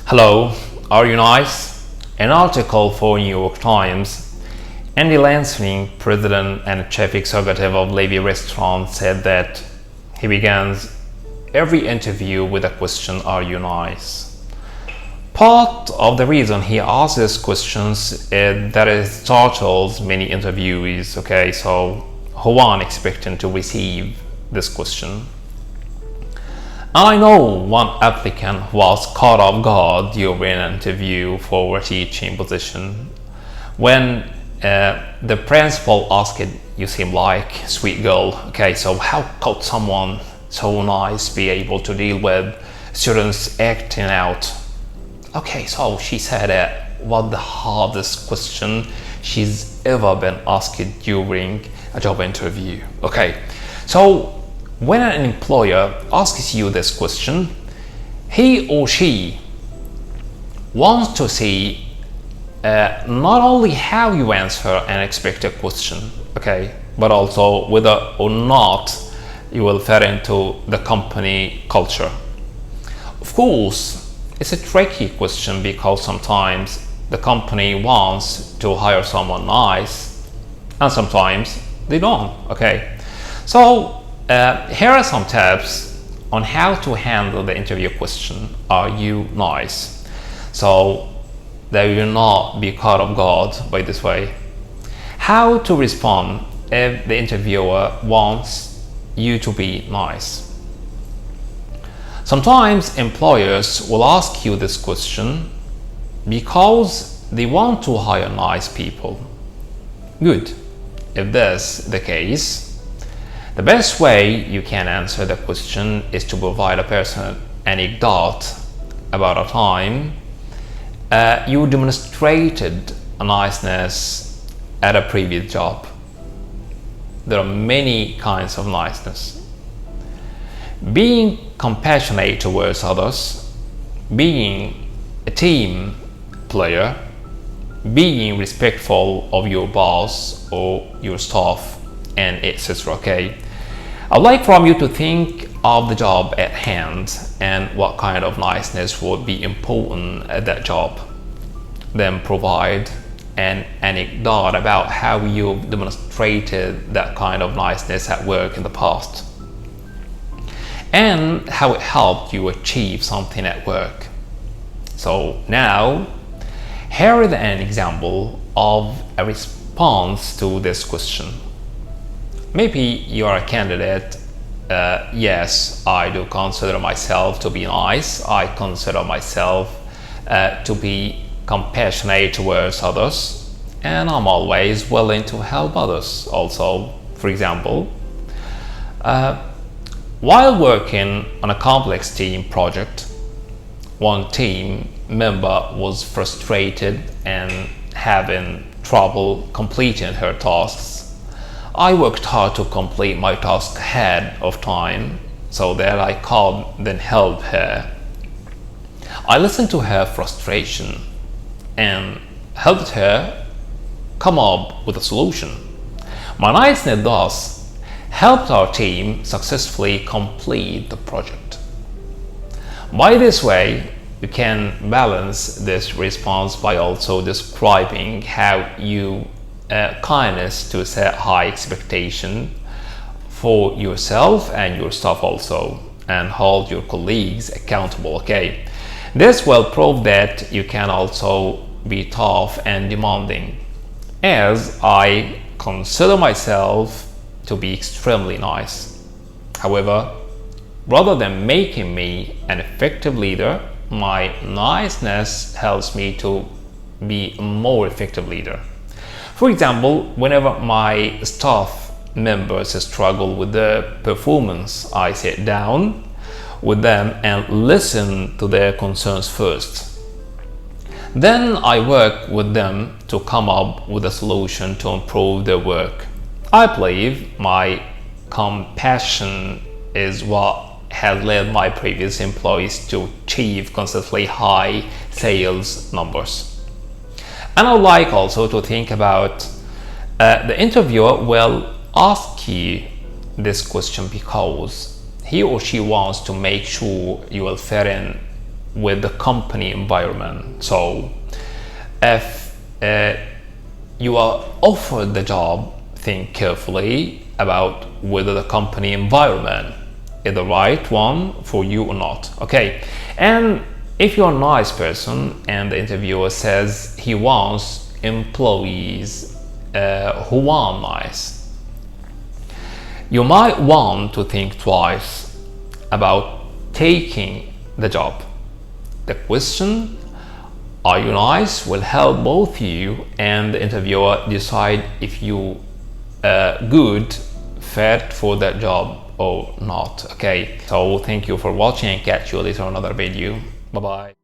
Hello, are you nice? An article for New York Times. Andy Lansing, president and chief executive of Levy Restaurants, said that he begins every interview with a question, are you nice? Part of the reason he asks these questions is that it startles many interviewees, who aren't expecting to receive this question. I know one applicant who was caught off guard during an interview for a teaching position when the principal asked, you seem like a sweet girl, so how could someone so nice be able to deal with students acting out? So she said what the hardest question she's ever been asked during a job interview. So when an employer asks you this question, he or she wants to see not only how you answer an expected question, but also whether or not you will fit into the company culture. Of course, it's a tricky question because sometimes the company wants to hire someone nice and sometimes they don't. So here are some tips on how to handle the interview question, are you nice? So that you will not be caught off guard by this way. How to respond if the interviewer wants you to be nice. Sometimes employers will ask you this question because they want to hire nice people. Good. If this is the case, the best way you can answer the question is to provide a personal anecdote about a time you demonstrated a niceness at a previous job. There are many kinds of niceness. Being compassionate towards others, being a team player, being respectful of your boss or your staff, and etc. I'd like from you to think of the job at hand and what kind of niceness would be important at that job. Then provide an anecdote about how you've demonstrated that kind of niceness at work in the past and how it helped you achieve something at work. So now, here is an example of a response to this question. Maybe you are a candidate. Yes, I do consider myself to be nice. I consider myself to be compassionate towards others, and I'm always willing to help others also. For example, while working on a complex team project, one team member was frustrated and having trouble completing her tasks. I worked hard to complete my task ahead of time so that I could then help her. I listened to her frustration and helped her come up with a solution. My niceness thus helped our team successfully complete the project. By this way, you can balance this response by also describing how you kindness to set high expectation for yourself and your staff also, and hold your colleagues accountable. This will prove that you can also be tough and demanding, as I consider myself to be extremely nice. However, rather than making me an effective leader, my niceness helps me to be a more effective leader. For example, whenever my staff members struggle with their performance, I sit down with them and listen to their concerns first. Then I work with them to come up with a solution to improve their work. I believe my compassion is what has led my previous employees to achieve consistently high sales numbers. And I would like also to think about the interviewer will ask you this question because he or she wants to make sure you will fit in with the company environment. So if you are offered the job, think carefully about whether the company environment is the right one for you or not. Okay, and if you're a nice person and the interviewer says he wants employees who are nice, you might want to think twice about taking the job. The question, are you nice, will help both you and the interviewer decide if you good fit for that job or not. Okay, so thank you for watching and catch you later on another video. Bye bye.